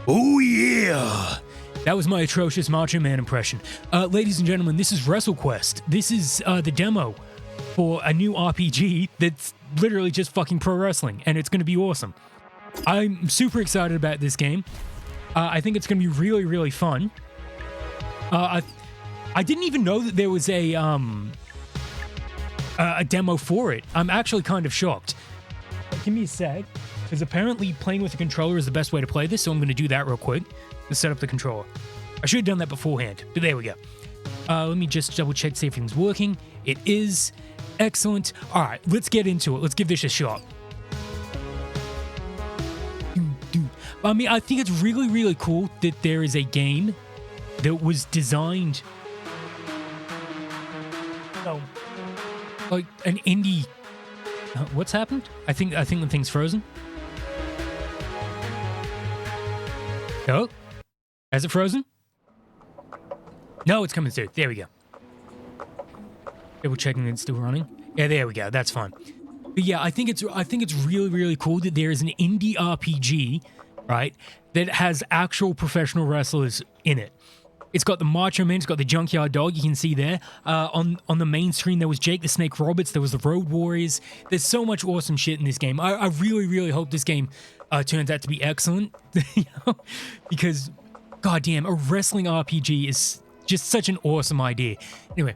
Oh yeah! That was my atrocious Macho Man impression. Ladies and gentlemen, this is Wrestle Quest. This is the demo for a new RPG that's literally just fucking pro wrestling, and it's going to be awesome. I'm super excited about this game. I think it's going to be really, really fun. I didn't even know that there was a demo for it. I'm actually kind of shocked. Give me a sec, because apparently playing with a controller is the best way to play this, so I'm going to do that real quick to set up the controller. I should have done that beforehand, but there we go. Let me just double check to see if everything's working. It is. Excellent. All right, let's get into it. Let's give this a shot. I mean, I think it's really, really cool that there is a game that was designed, like an indie. What's happened? I think the thing's frozen. Oh, has it frozen? No, it's coming through. There we go. Double checking it's still running. Yeah, there we go. That's fine. But yeah, I think it's really, really cool that there is an indie RPG, right, that has actual professional wrestlers in it. It's got the Macho Man, it's got the Junkyard Dog, you can see there. On the main screen, there was Jake the Snake Roberts, there was the Road Warriors. There's so much awesome shit in this game. I really, really hope this game turns out to be excellent, you know? Because, goddamn, a wrestling RPG is just such an awesome idea. Anyway,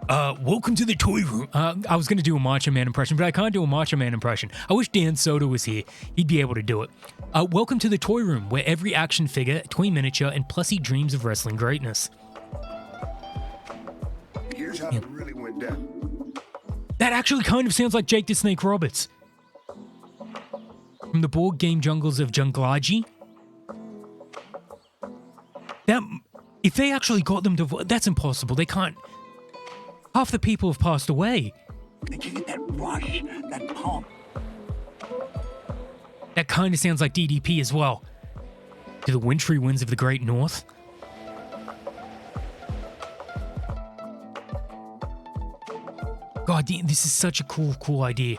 welcome to the toy room. I was going to do a Macho Man impression, but I can't do a Macho Man impression. I wish Dan Soda was here. He'd be able to do it. Welcome to the toy room, where every action figure, toy miniature, and plussy dreams of wrestling greatness. Here's how it really went down. That actually kind of sounds like Jake the Snake Roberts. From the board game jungles of Junglaji. If they actually got them to... That's impossible. They can't... Half the people have passed away. Did you get that rush, that pump? That kind of sounds like DDP as well. To the wintry winds of the Great North. God damn, this is such a cool idea.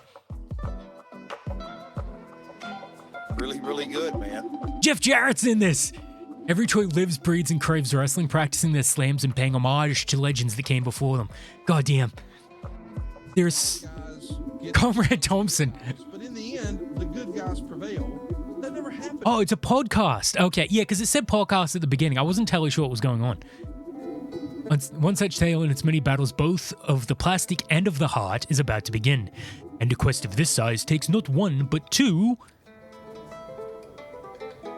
Really, really good, man. Jeff Jarrett's in this! Every toy lives, breathes, and craves wrestling, practicing their slams and paying homage to legends that came before them. God damn. There's Comrade Thompson. But in the end, the good guys prevail. That never happened. Oh, it's a podcast. Okay, yeah, because it said podcast at the beginning. I wasn't entirely sure what was going on. One such tale in its many battles, both of the plastic and of the heart, is about to begin. And a quest of this size takes not one, but two...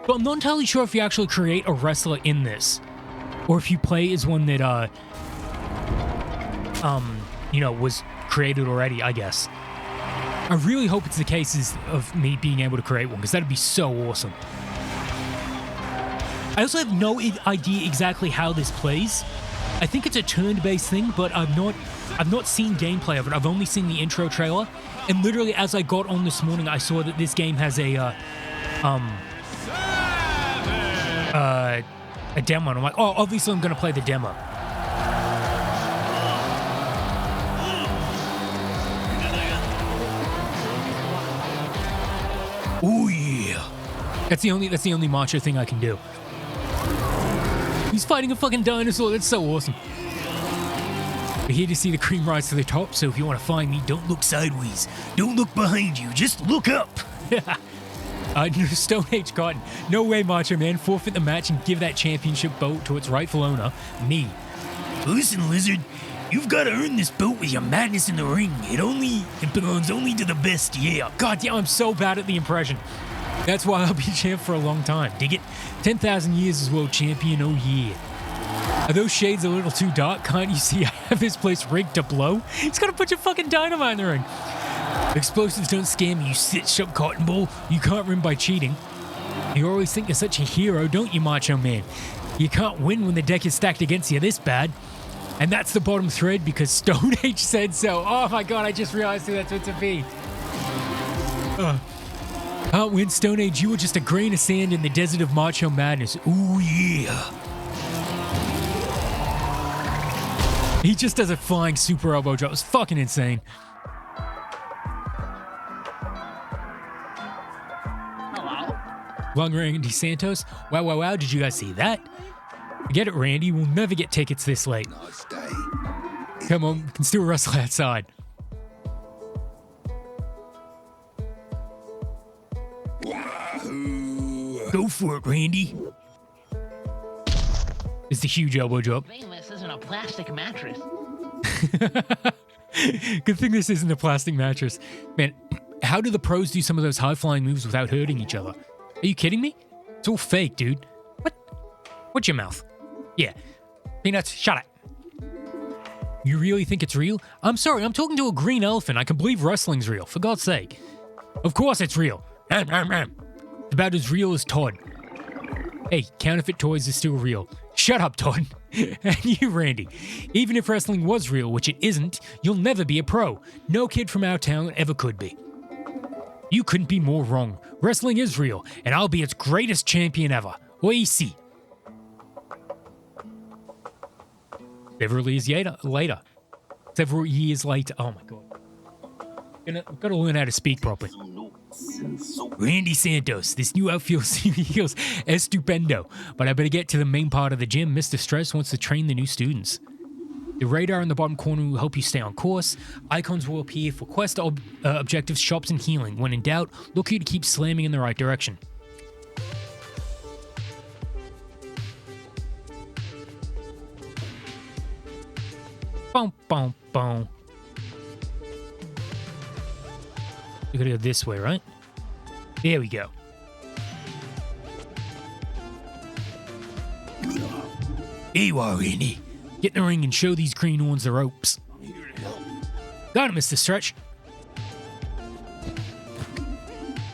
But I'm not entirely sure if you actually create a wrestler in this, or if you play as one that, was created already, I guess. I really hope it's the case of me being able to create one, because that'd be so awesome. I also have no idea exactly how this plays. I think it's a turn-based thing, but I've not seen gameplay of it. I've only seen the intro trailer, and literally as I got on this morning, I saw that this game has a demo, and I'm like, oh, obviously I'm gonna play the demo. Oh yeah, that's the only macho thing I can do. He's fighting a fucking dinosaur. That's so awesome. We're here to see the cream rise to the top, so if you want to find me, don't look sideways. Don't look behind you. Just look up. Stone Age Cotton. No way, Macho Man. Forfeit the match and give that championship belt to its rightful owner, me. Listen, Lizard. You've got to earn this belt with your madness in the ring. It belongs only to the best, yeah. God damn, I'm so bad at the impression. That's why I'll be champ for a long time. Dig it? 10,000 years as world champion, oh yeah. Are those shades a little too dark? Can't you see I have this place rigged to blow? He's got a bunch of fucking dynamite in the ring. Explosives don't scare me, you sit-shut cotton ball. You can't win by cheating. You always think you're such a hero, don't you, Macho Man? You can't win when the deck is stacked against you this bad. And that's the bottom thread because Stone Age said so. Oh my god, I just realized who that's meant to be. Can't win, Stone Age. You were just a grain of sand in the desert of Macho Madness. Ooh, yeah. He just does a flying super elbow drop. It's fucking insane. Hello. Lung Randy Santos. Wow, wow, wow. Did you guys see that? Forget it, Randy. We'll never get tickets this late. Nice day. Come on, we can still wrestle outside. Wahoo! Go for it, Randy. It's the huge elbow drop. This isn't a plastic mattress. Good thing this isn't a plastic mattress. Man, how do the pros do some of those high-flying moves without hurting each other? Are you kidding me? It's all fake, dude. What? What's your mouth? Yeah. Peanuts, shut it. You really think it's real? I'm sorry, I'm talking to a green elephant. I can believe wrestling's real, for God's sake. Of course it's real. It's about as real as Todd. Hey, counterfeit toys are still real. Shut up, Todd. And you, Randy. Even if wrestling was real, which it isn't, you'll never be a pro. No kid from our town ever could be. You couldn't be more wrong. Wrestling is real, and I'll be its greatest champion ever. Oi, see. Several years later. Oh my God. I've got to learn how to speak properly. Randy Santos, this new outfield feels estupendo, but I better get to the main part of the gym. Mr. Stress wants to train the new students. The radar in the bottom corner will help you stay on course. Icons will appear for quest objectives, shops, and healing. When in doubt, look here to keep slamming in the right direction. Boom, boom, boom. We gotta go this way, right? There we go. Here you are, Randy. Get in the ring and show these greenhorns the ropes. Got it, Mr. Stretch.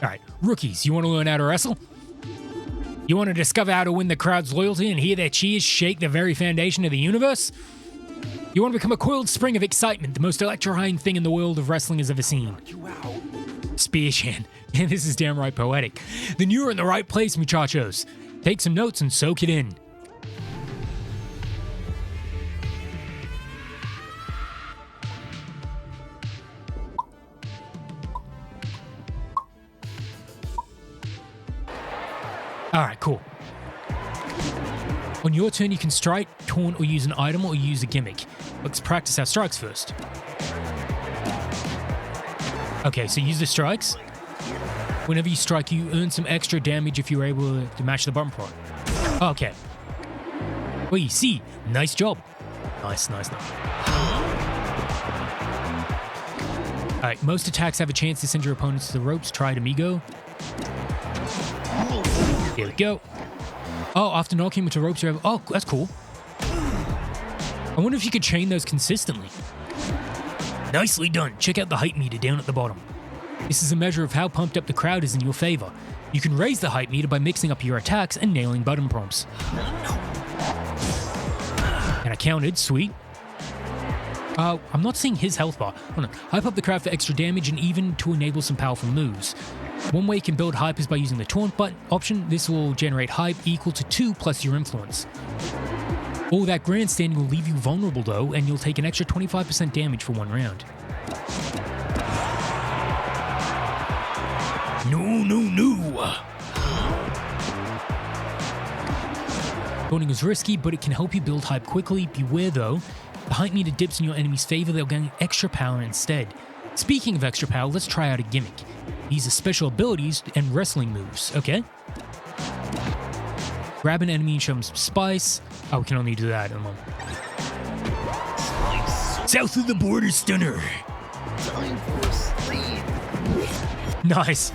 Alright, rookies, you want to learn how to wrestle? You want to discover how to win the crowd's loyalty and hear their cheers shake the very foundation of the universe? You want to become a coiled spring of excitement, the most electrifying thing in the world of wrestling has ever seen. Spearshand. And this is downright poetic. Then you're in the right place, muchachos. Take some notes and soak it in. Alright, cool. On your turn, you can strike, taunt, or use an item, or use a gimmick. Let's practice our strikes first. Okay, so use the strikes. Whenever you strike, you earn some extra damage if you're able to match the button prod. Okay. Well, you see. Nice job. Nice. Alright, most attacks have a chance to send your opponents to the ropes. Try it, amigo. There we go. Oh, after knocking with the ropes, you're able... Oh, that's cool. I wonder if you could chain those consistently. Nicely done. Check out the hype meter down at the bottom. This is a measure of how pumped up the crowd is in your favor. You can raise the hype meter by mixing up your attacks and nailing button prompts. And I counted. Sweet. I'm not seeing his health bar. Hold on. Hype up the crowd for extra damage and even to enable some powerful moves. One way you can build hype is by using the taunt button option. This will generate hype equal to 2 plus your influence. All that grandstanding will leave you vulnerable though, and you'll take an extra 25% damage for one round. No. Taunting is risky, but it can help you build hype quickly. Beware though, the hype meter dips in your enemy's favor, they'll gain extra power instead. Speaking of extra power, let's try out a gimmick. These are special abilities and wrestling moves, okay? Grab an enemy and show them some spice. Oh, we can only do that in a moment. South of the border stunner. Time for sleep. Nice.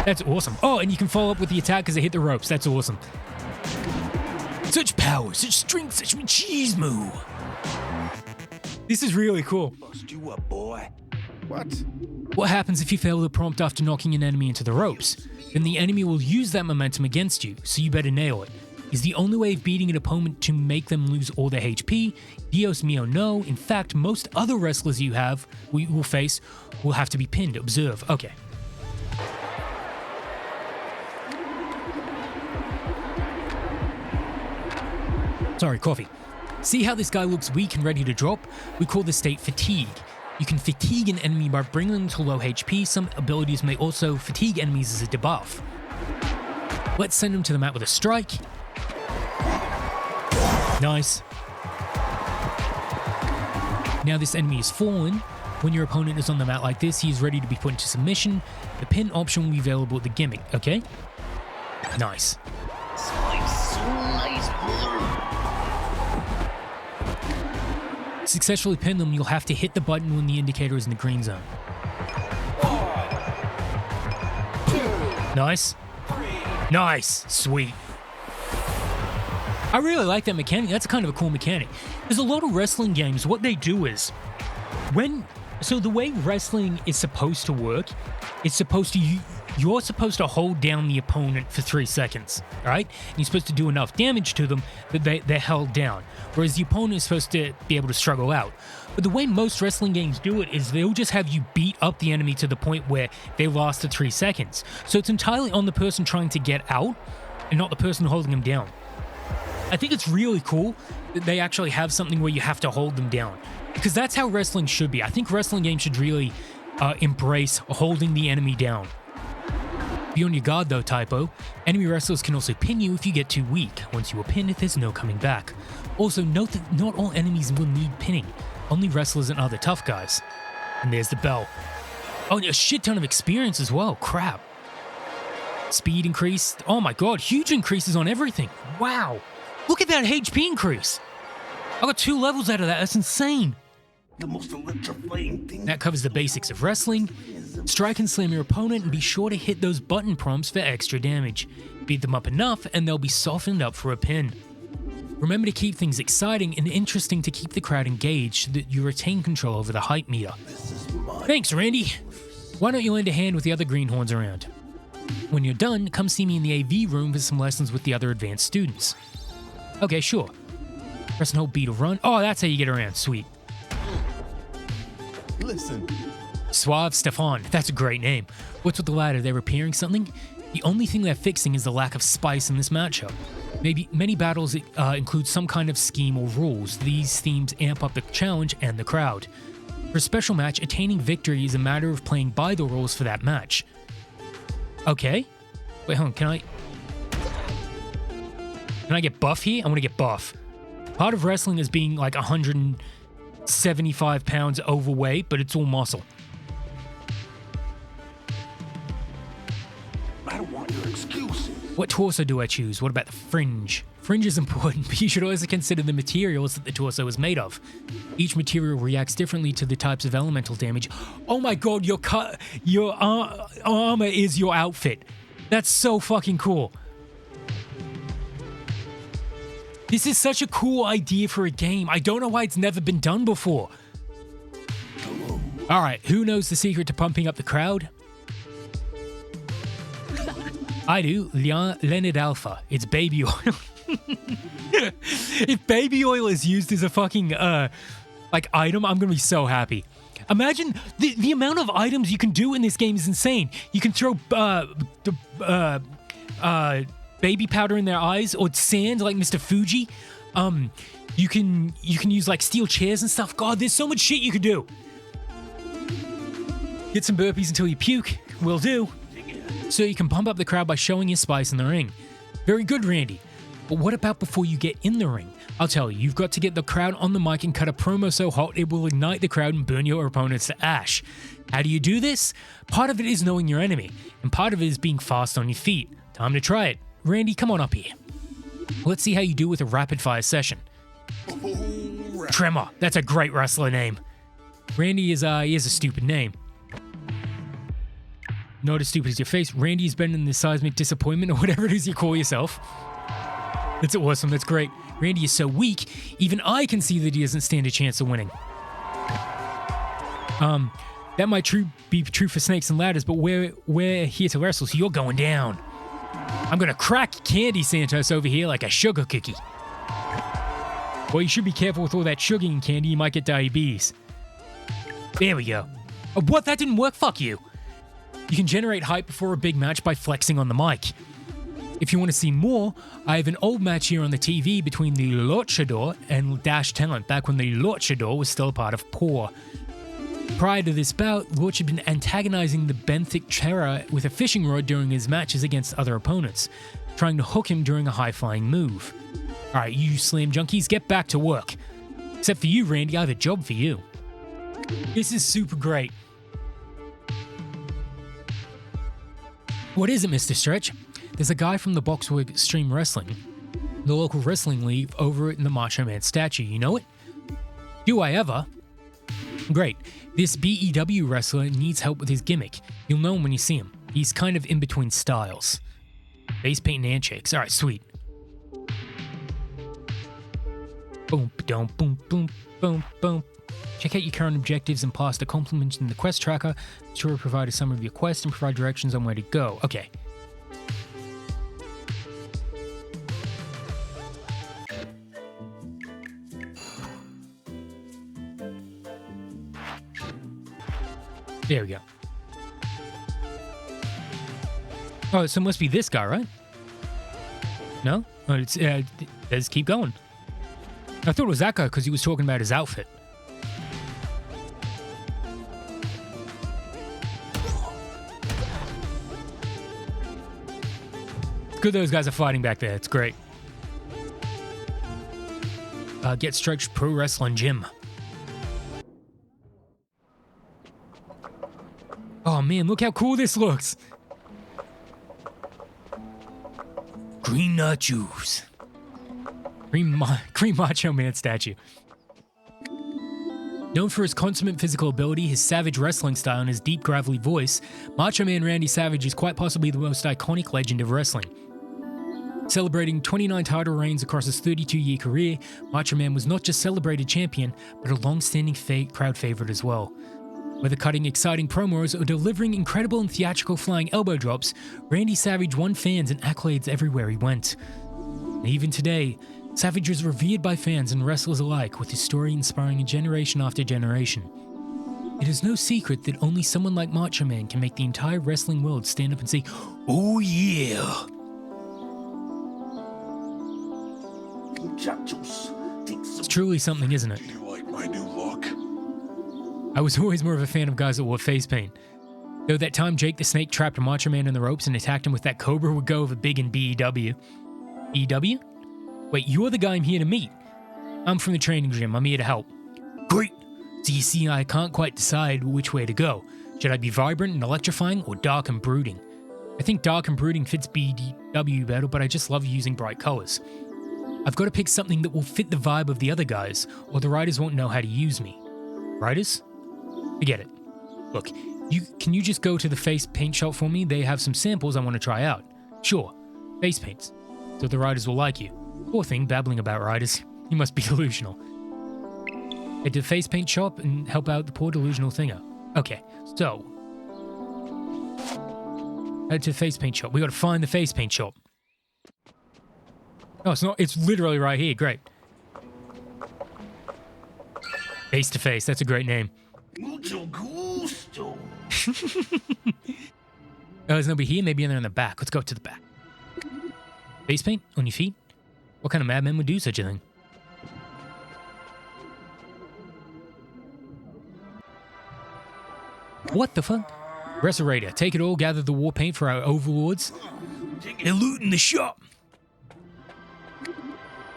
That's awesome. Oh, and you can follow up with the attack because they hit the ropes. That's awesome. Such power, such strength, such machismo. This is really cool. Bust you up, boy. What? What happens if you fail the prompt after knocking an enemy into the ropes? Then the enemy will use that momentum against you, so you better nail it. Is the only way of beating an opponent to make them lose all their HP? Dios mio, no. In fact, most other wrestlers we will face will have to be pinned. Observe. Okay. Sorry, coffee. See how this guy looks weak and ready to drop? We call this state fatigue. You can fatigue an enemy by bringing them to low HP. Some abilities may also fatigue enemies as a debuff. Let's send him to the mat with a strike. Nice. Now this enemy is fallen. When your opponent is on the mat like this, he is ready to be put into submission. The pin option will be available at the gimmick, okay? Nice. Spike's so nice, brother. To successfully pin them, you'll have to hit the button when the indicator is in the green zone. Nice. Nice. Sweet. I really like that mechanic. That's kind of a cool mechanic. There's a lot of wrestling games. What they do is so the way wrestling is supposed to work, you're supposed to hold down the opponent for 3 seconds, right? And you're supposed to do enough damage to them that they're held down, whereas the opponent is supposed to be able to struggle out. But the way most wrestling games do it is they'll just have you beat up the enemy to the point where they last the 3 seconds. So it's entirely on the person trying to get out and not the person holding them down. I think it's really cool that they actually have something where you have to hold them down, because that's how wrestling should be. I think wrestling games should really embrace holding the enemy down. Be on your guard though, typo. Enemy wrestlers can also pin you if you get too weak. Once you are pinned, there's no coming back. Also, note that not all enemies will need pinning, only wrestlers and other tough guys. And there's the bell. Oh, and a shit ton of experience as well, crap. Speed increase, oh my god, huge increases on everything. Wow, look at that HP increase. I got 2 levels out of that, that's insane. The most electrifying thing. That covers the basics of wrestling. Strike and slam your opponent and be sure to hit those button prompts for extra damage. Beat them up enough and they'll be softened up for a pin. Remember to keep things exciting and interesting to keep the crowd engaged so that you retain control over the hype meter. Thanks, Randy. Why don't you lend a hand with the other greenhorns around? When you're done, come see me in the AV room for some lessons with the other advanced students. Okay, sure. Press and hold B to run. Oh, that's how you get around. Sweet. Listen. Suave Stefan. That's a great name. What's with the ladder? They're repairing something? The only thing they're fixing is the lack of spice in this matchup. Maybe many battles include some kind of scheme or rules. These themes amp up the challenge and the crowd. For a special match, attaining victory is a matter of playing by the rules for that match. Okay. Wait, hold on. Can I get buff here? I want to get buff. Part of wrestling is being like 175 pounds overweight, but it's all muscle. I don't want your excuses. What torso do I choose? What about the fringe? Fringe is important, but you should also consider the materials that the torso is made of. Each material reacts differently to the types of elemental damage. Oh my god, your armor is your outfit. That's so fucking cool. This is such a cool idea for a game. I don't know why it's never been done before. Alright, who knows the secret to pumping up the crowd? I do. Leonard Alpha. It's baby oil. If baby oil is used as a fucking item, I'm gonna be so happy. Imagine the amount of items you can do in this game is insane. You can throw baby powder in their eyes or sand like Mr. Fuji. You can use like steel chairs and stuff. God, there's so much shit you could do. Get some burpees until you puke. Will do. So you can pump up the crowd by showing your spice in the ring. Very good, Randy. But what about before you get in the ring? I'll tell you, you've got to get the crowd on the mic and cut a promo so hot it will ignite the crowd and burn your opponents to ash. How do you do this? Part of it is knowing your enemy, and part of it is being fast on your feet. Time to try it. Randy, come on up here. Let's see how you do with a rapid fire session. Tremor, that's a great wrestler name. Randy is he has a stupid name. Not as stupid as your face. Randy has been in the seismic disappointment or whatever it is you call yourself. That's awesome. That's great. Randy is so weak, even I can see that he doesn't stand a chance of winning. That might be true for snakes and ladders, but we're here to wrestle, so you're going down. I'm gonna crack Candy Santos over here like a sugar cookie. Well, you should be careful with all that sugar in candy. You might get diabetes. There we go. Oh, what? That didn't work? Fuck you. You can generate hype before a big match by flexing on the mic. If you want to see more, I have an old match here on the TV between the Luchador and Dash Talent, back when the Luchador was still a part of Poor. Prior to this bout, Luch had been antagonizing the Benthic Terror with a fishing rod during his matches against other opponents. trying to hook him during a high-flying move. All right, you slam junkies, get back to work. Except for you, Randy, I have a job for you. This is super great. What is it, Mr. Stretch? There's a guy from the Boxwood Extreme Wrestling, the local wrestling league over in the Macho Man statue. You know it? Do I ever? Great. This BEW wrestler needs help with his gimmick. You'll know him when you see him. He's kind of in between styles. Face paint and handshakes. All right, sweet. Boom, boom, boom, boom, boom, boom. Check out your current objectives and pass the compliments in the quest tracker. Be sure to provide a summary of your quest and provide directions on where to go. Okay. There we go. Oh, so it must be this guy, right? No? Oh, it's, let's keep going. I thought it was that guy because he was talking about his outfit. It's good those guys are fighting back there. It's great. Get Stretched Pro Wrestling Gym. Oh man, look how cool this looks. Green nachos. Green Macho Man statue. Known for his consummate physical ability, his savage wrestling style, and his deep, gravelly voice, Macho Man Randy Savage is quite possibly the most iconic legend of wrestling. Celebrating 29 title reigns across his 32-year career, Macho Man was not just celebrated champion, but a long-standing crowd favorite as well. Whether cutting exciting promos or delivering incredible and theatrical flying elbow drops, Randy Savage won fans and accolades everywhere he went. And even today, Savage is revered by fans and wrestlers alike, with his story inspiring a generation after generation. It is no secret that only someone like Macho Man can make the entire wrestling world stand up and say, "Oh yeah!" It's truly something, isn't it? Do you like my new look? I was always more of a fan of guys that wore face paint. Though that time Jake the Snake trapped Macho Man in the ropes and attacked him with that Cobra would go over big in BEW. BEW? Wait, you're the guy I'm here to meet. I'm from the training gym. I'm here to help. Great! So you see, I can't quite decide which way to go. Should I be vibrant and electrifying or dark and brooding? I think dark and brooding fits BEW better, but I just love using bright colors. I've got to pick something that will fit the vibe of the other guys, or the writers won't know how to use me. Writers? Forget it. Look, can you just go to the face paint shop for me? They have some samples I want to try out. Sure, face paints. So the writers will like you. Poor thing, babbling about writers. You must be delusional. Head to the face paint shop and help out the poor delusional thinger. Okay, so head to the face paint shop. We got to find the face paint shop. Oh, it's not. It's literally right here. Great. Face to face. That's a great name. Mucho gusto. Oh, there's nobody here. Maybe they're in the back. Let's go to the back. Face paint on your feet? What kind of madman would do such a thing? What the fuck? Wrestler, take it all, gather the war paint for our overlords. They're looting the shop.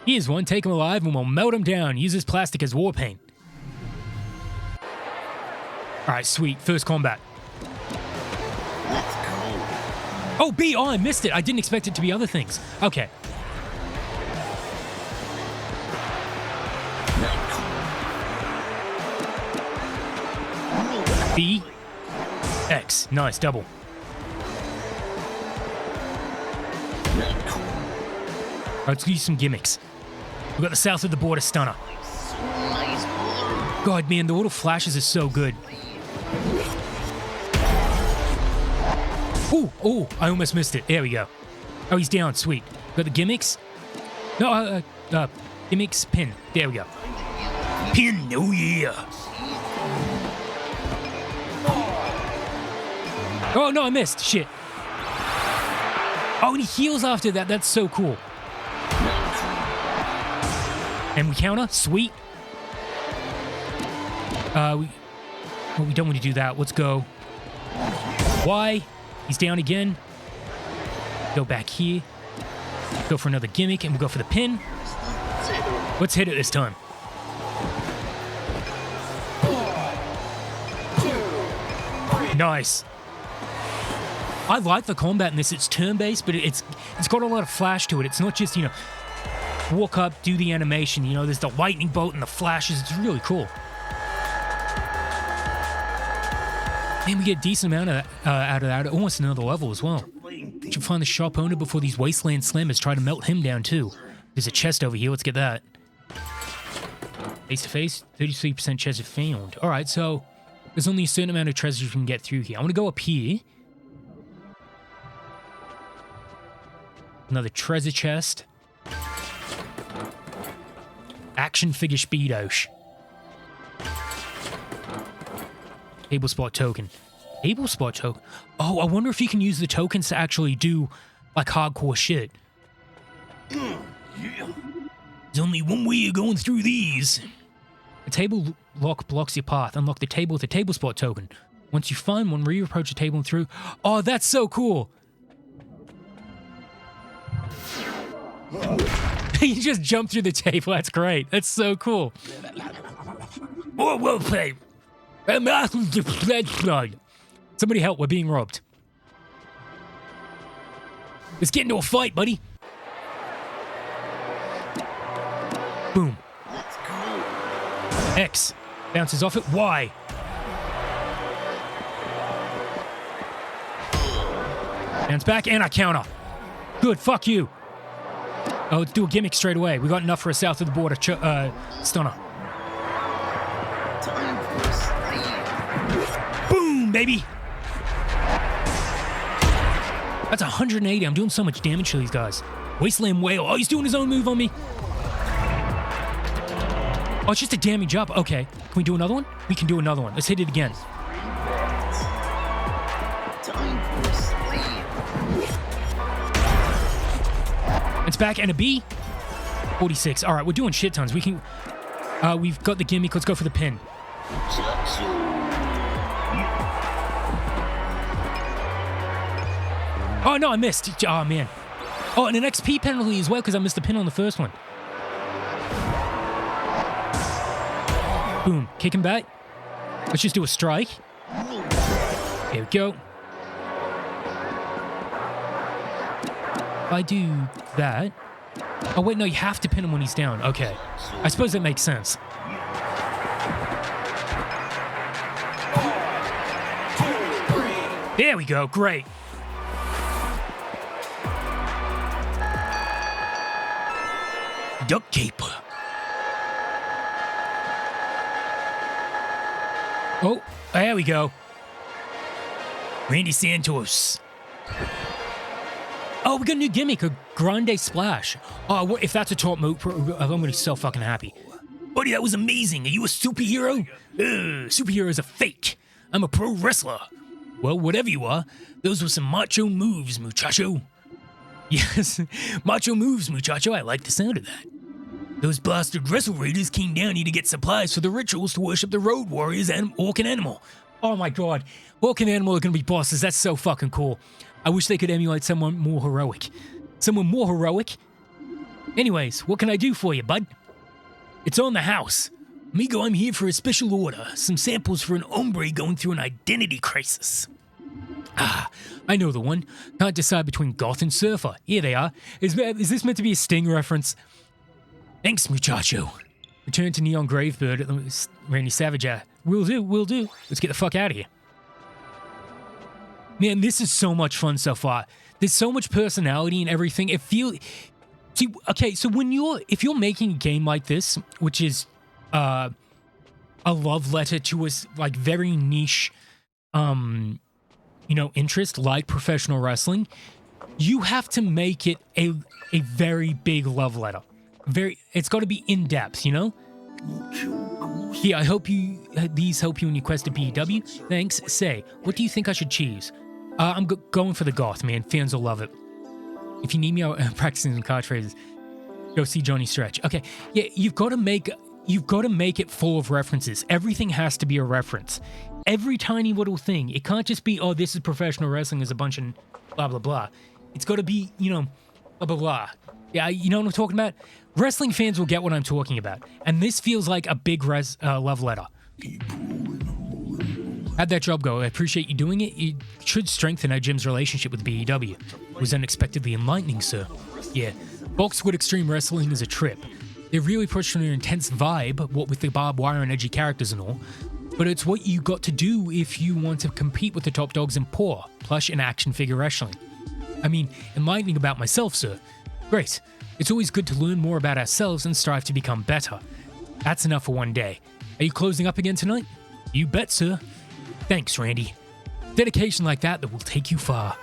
Here's one, take him alive and we'll melt him down. Use this plastic as war paint. Alright, sweet. First combat. Let's go. Oh, B! Oh, I missed it. I didn't expect it to be other things. Okay. B. X. Nice, double. Alright, let's use some gimmicks. We've got the south of the border stunner. So nice, brother. God, man, the little flashes are so good. Oh, I almost missed it. There we go. Oh, he's down. Sweet. Got the gimmicks? No, gimmicks, pin. There we go. Pin. Oh, yeah. Oh, no, I missed. Shit. Oh, and he heals after that. That's so cool. And we counter. Sweet. We don't want to do that. Let's go. Y. He's down again. Go back here. Go for another gimmick, and we'll go for the pin. Let's hit it this time. Nice. I like the combat in this. It's turn-based, but it's got a lot of flash to it. It's not just, walk up, do the animation. There's the lightning bolt and the flashes. It's really cool. And we get a decent amount of out of that. Almost another level as well. We should find the shop owner before these Wasteland Slammers try to melt him down too. There's a chest over here. Let's get that. Face to face, 33% chance of found. All right, so there's only a certain amount of treasures you can get through here. I want to go up here. Another treasure chest. Action figure speedos. Table spot token. Table spot token. Oh, I wonder if you can use the tokens to actually do like hardcore shit. There's only one way of going through these. A table lock blocks your path. Unlock the table with a table spot token. Once you find one, re-approach the table and through. Oh, that's so cool. You just jump through the table. That's great. That's so cool. Oh, well played. Somebody help. We're being robbed. Let's get into a fight, buddy. Boom. Let's go. X. Bounces off it. Y. Bounce back and I counter. Good. Fuck you. Oh, let's do a gimmick straight away. We got enough for a south of the border stunner. Time for a sleep. Boom, baby. That's 180. I'm doing so much damage to these guys. Wasteland Whale. Oh, he's doing his own move on me. Oh, it's just a damage up. Okay. Can we do another one? We can do another one. Let's hit it again. Time for a sleep. It's back and a B. 46. All right, we're doing shit tons. We can. We've got the gimmick. Let's go for the pin. Oh no, I missed. Oh man. Oh, and an XP penalty as well because I missed the pin on the first one. Boom. Kick him back. Let's just do a strike. There we go. If I do that. Oh, wait, no, you have to pin him when he's down. Okay. I suppose that makes sense. There we go. Great. Duct tape. Oh, there we go. Randy Santos. Oh, we got a new gimmick, a Grande Splash. Oh, if that's a top move, I'm going to be so fucking happy. Buddy, that was amazing. Are you a superhero? Superheroes are fake. I'm a pro wrestler. Well, whatever you are, those were some macho moves, muchacho. Yes, macho moves, muchacho. I like the sound of that. Those bastard Wrestle Raiders came down here to get supplies for the rituals to worship the Road Warriors and Orc and Animal. Oh my god. Orc and Animal are going to be bosses. That's so fucking cool. I wish they could emulate someone more heroic. Someone more heroic? Anyways, what can I do for you, bud? It's on the house. Amigo, I'm here for a special order. Some samples for an hombre going through an identity crisis. Ah, I know the one. Can't decide between goth and surfer. Here they are. Is this meant to be a Sting reference? Thanks, muchacho. Return to Neon Gravebird at Randy Savage. Will do. Let's get the fuck out of here. Man, this is so much fun so far. There's so much personality and everything. It feels... See, okay, so if you're making a game like this, which is a love letter to a like very niche, interest like professional wrestling, you have to make it a very big love letter. It's got to be in depth, you know. Yeah, I hope these help you in your quest to PW. Thanks. Say, what do you think I should choose? I'm going for the goth, man. Fans will love it. If you need me out practicing some catchphrases, go see Johnny Stretch. Okay, yeah, you've got to make it full of references. Everything has to be a reference. Every tiny little thing. It can't just be, oh, this is professional wrestling. There's a bunch of blah blah blah. It's got to be, blah blah blah. Yeah, you know what I'm talking about? Wrestling fans will get what I'm talking about. And this feels like a big love letter. How'd that job go? I appreciate you doing it. It should strengthen our gym's relationship with BEW. It was unexpectedly enlightening, sir. Yeah, Boxwood Extreme Wrestling is a trip. They really pushed on an intense vibe, what with the barbed wire and edgy characters and all. But it's what you got to do if you want to compete with the top dogs in paw, plush and action figure wrestling. I mean, enlightening about myself, sir. Great. It's always good to learn more about ourselves and strive to become better. That's enough for one day. Are you closing up again tonight? You bet, sir. Thanks, Randy. Dedication like that will take you far.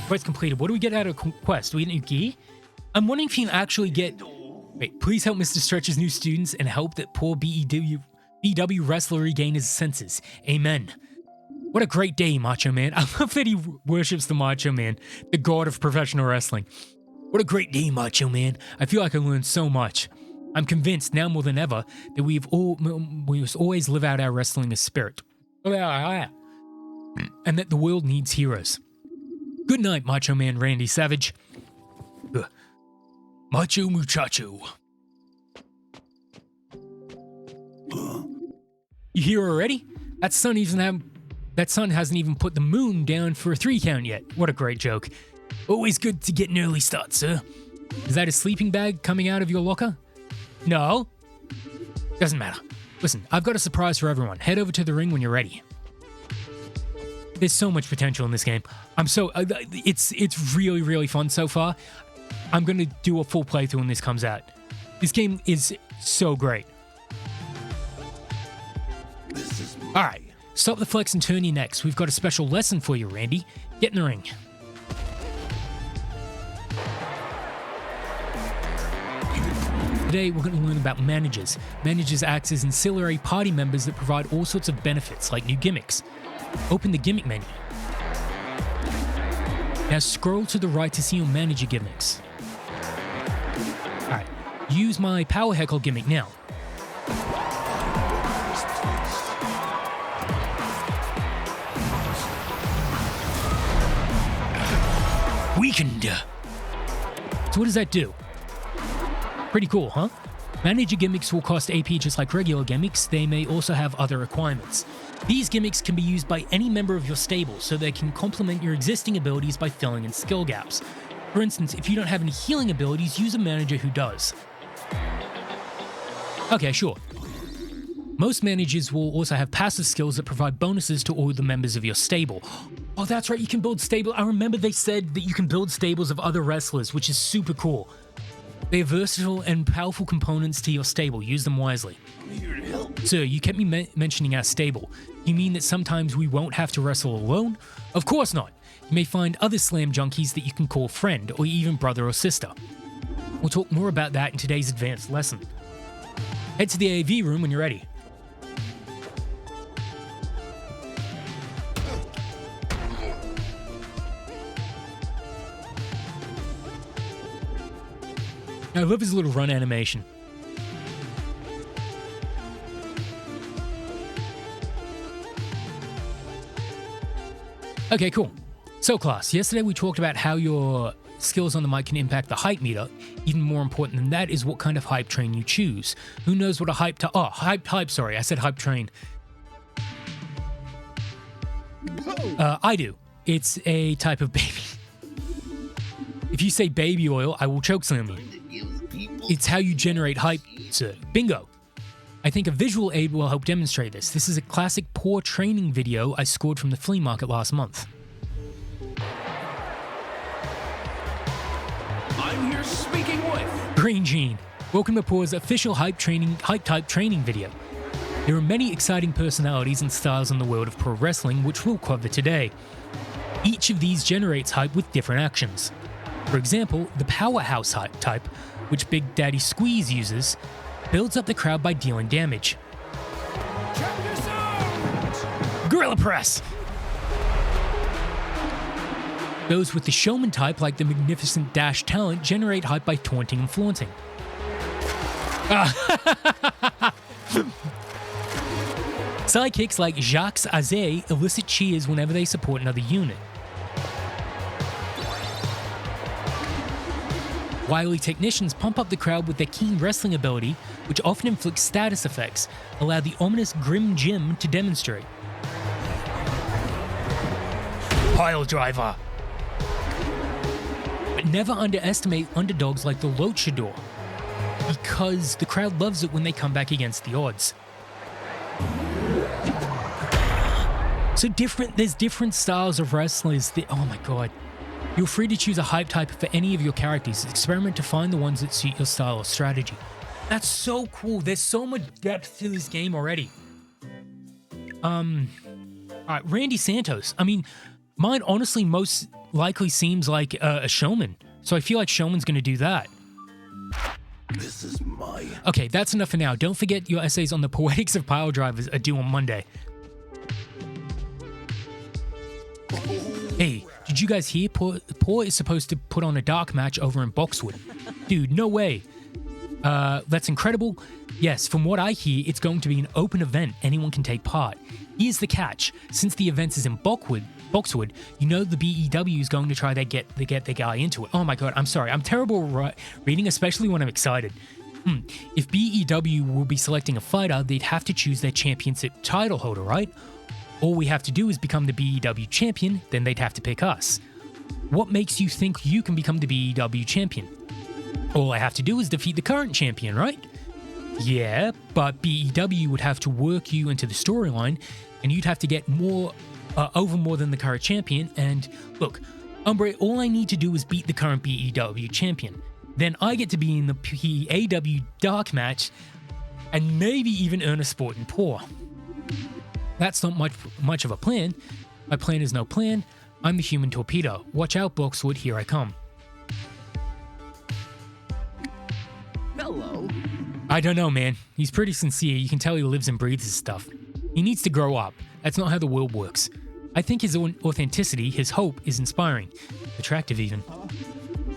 Quest completed. What do we get out of quest? Do we get new gear? I'm wondering if you can actually get... Wait, please help Mr. Stretch's new students and help that poor BW wrestler regain his senses. Amen. What a great day, Macho Man. I love that he worships the Macho Man, the god of professional wrestling. What a great day, Macho Man. I feel like I learned so much. I'm convinced now more than ever that we must always live out our wrestling as spirit. And that the world needs heroes. Good night, Macho Man Randy Savage. Macho muchacho. You here already? That sun hasn't even put the moon down for a 3 count yet. What a great joke. Always good to get an early start, sir. Is that a sleeping bag coming out of your locker? No. Doesn't matter. Listen, I've got a surprise for everyone. Head over to the ring when you're ready. There's so much potential in this game. It's really, really fun so far. I'm going to do a full playthrough when this comes out. This game is so great. Alright, stop the flex and turn your necks. We've got a special lesson for you, Randy. Get in the ring. Today, we're going to learn about managers. Managers act as ancillary party members that provide all sorts of benefits, like new gimmicks. Open the gimmick menu. Now scroll to the right to see your manager gimmicks. Alright, use my power heckle gimmick now. Weakened. So what does that do? Pretty cool, huh? Manager gimmicks will cost AP just like regular gimmicks. They may also have other requirements. These gimmicks can be used by any member of your stable, so they can complement your existing abilities by filling in skill gaps. For instance, if you don't have any healing abilities, use a manager who does. Okay, sure. Most managers will also have passive skills that provide bonuses to all the members of your stable. Oh, that's right, you can build stable. I remember they said that you can build stables of other wrestlers, which is super cool. They are versatile and powerful components to your stable. Use them wisely. I'm here to help. Sir, you kept me mentioning our stable. You mean that sometimes we won't have to wrestle alone? Of course not. You may find other slam junkies that you can call friend, or even brother or sister. We'll talk more about that in today's advanced lesson. Head to the AV room when you're ready. I love his little run animation. Okay, cool. So class, yesterday we talked about how your skills on the mic can impact the hype meter. Even more important than that is what kind of hype train you choose. Who knows what a hype sorry, I said hype train. I do. It's a type of baby. If you say baby oil, I will chokeslam you. It's how you generate hype, sir. Bingo. I think a visual aid will help demonstrate this. This is a classic poor training video I scored from the flea market last month. I'm here speaking with Green Gene. Welcome to Poor's official hype type training video. There are many exciting personalities and styles in the world of pro wrestling, which we'll cover today. Each of these generates hype with different actions. For example, the powerhouse hype type, which Big Daddy Squeeze uses, builds up the crowd by dealing damage. Check this out. Gorilla Press! Those with the showman type, like the magnificent Dash talent, generate hype by taunting and flaunting. Sidekicks like Jacques Azé elicit cheers whenever they support another unit. Wily technicians pump up the crowd with their keen wrestling ability, which often inflicts status effects, allow the ominous Grim Jim to demonstrate. Pile driver. But never underestimate underdogs like the Luchador, because the crowd loves it when they come back against the odds. So there's different styles of wrestlers that, oh my god. You're free to choose a hype type for any of your characters. Experiment to find the ones that suit your style or strategy. That's so cool. There's so much depth to this game already. Alright, Randy Santos. I mean, mine honestly most likely seems like a showman. So I feel like showman's gonna do that. This is my... Okay, that's enough for now. Don't forget your essays on the poetics of pile drivers are due on Monday. Hey, did you guys hear Paul is supposed to put on a dark match over in Boxwood? Dude, no way. That's incredible. Yes, from what I hear, it's going to be an open event. Anyone can take part. Here's the catch. Since the event is in Boxwood, you know the BEW is going to try to get the guy into it. Oh my god, I'm sorry. I'm terrible reading, especially when I'm excited. If BEW will be selecting a fighter, they'd have to choose their championship title holder, right? All we have to do is become the BEW champion, then they'd have to pick us. What makes you think you can become the BEW champion? All I have to do is defeat the current champion, right? Yeah, but BEW would have to work you into the storyline, and you'd have to get over more than the current champion, and look, Umbre, all I need to do is beat the current BEW champion. Then I get to be in the PAW dark match, and maybe even earn a sport in Paw. That's not much of a plan. My plan is no plan. I'm the human torpedo. Watch out, Boxwood, here I come. Hello. I don't know, man. He's pretty sincere. You can tell he lives and breathes his stuff. He needs to grow up. That's not how the world works. I think his authenticity, his hope, is inspiring. Attractive, even.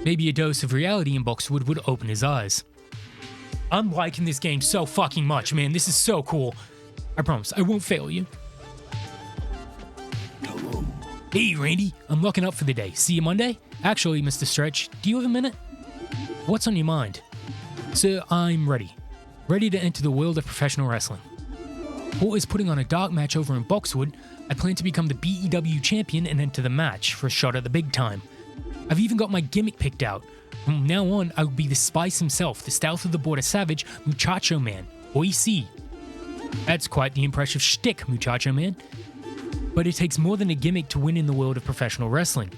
Maybe a dose of reality in Boxwood would open his eyes. I'm liking this game so fucking much, man. This is so cool. I promise, I won't fail you. Hello. Hey, Randy. I'm locking up for the day. See you Monday? Actually, Mr. Stretch, do you have a minute? What's on your mind? Sir, I'm ready. Ready to enter the world of professional wrestling. Paul is putting on a dark match over in Boxwood. I plan to become the BEW champion and enter the match for a shot at the big time. I've even got my gimmick picked out. From now on, I will be the Spice himself, the South of the Border Savage, Muchacho Man. Oi, see. That's quite the impressive shtick, Muchacho Man. But it takes more than a gimmick to win in the world of professional wrestling.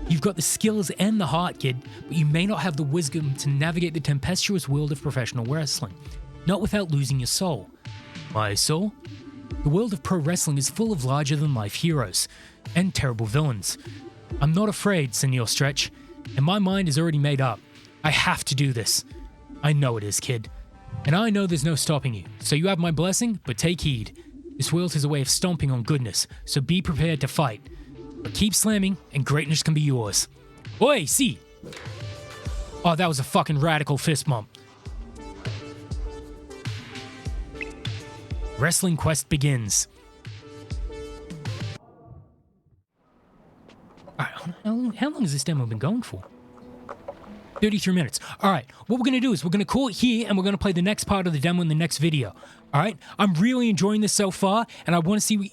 You've got the skills and the heart, kid, but you may not have the wisdom to navigate the tempestuous world of professional wrestling. Not without losing your soul. My soul? The world of pro wrestling is full of larger-than-life heroes and terrible villains. I'm not afraid, Senor Stretch, and my mind is already made up. I have to do this. I know it is, kid. And I know there's no stopping you, so you have my blessing, but take heed. This world is a way of stomping on goodness, so be prepared to fight. But keep slamming, and greatness can be yours. Oi, see! Oh, that was a fucking radical fist bump. Wrestling Quest begins. Alright, how long has this demo been going for? 33 minutes. Alright, what we're going to do is we're going to call it here and we're going to play the next part of the demo in the next video. Alright, I'm really enjoying this so far and I want to see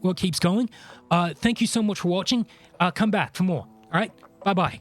what keeps going. Thank you so much for watching. Come back for more. Alright, bye-bye.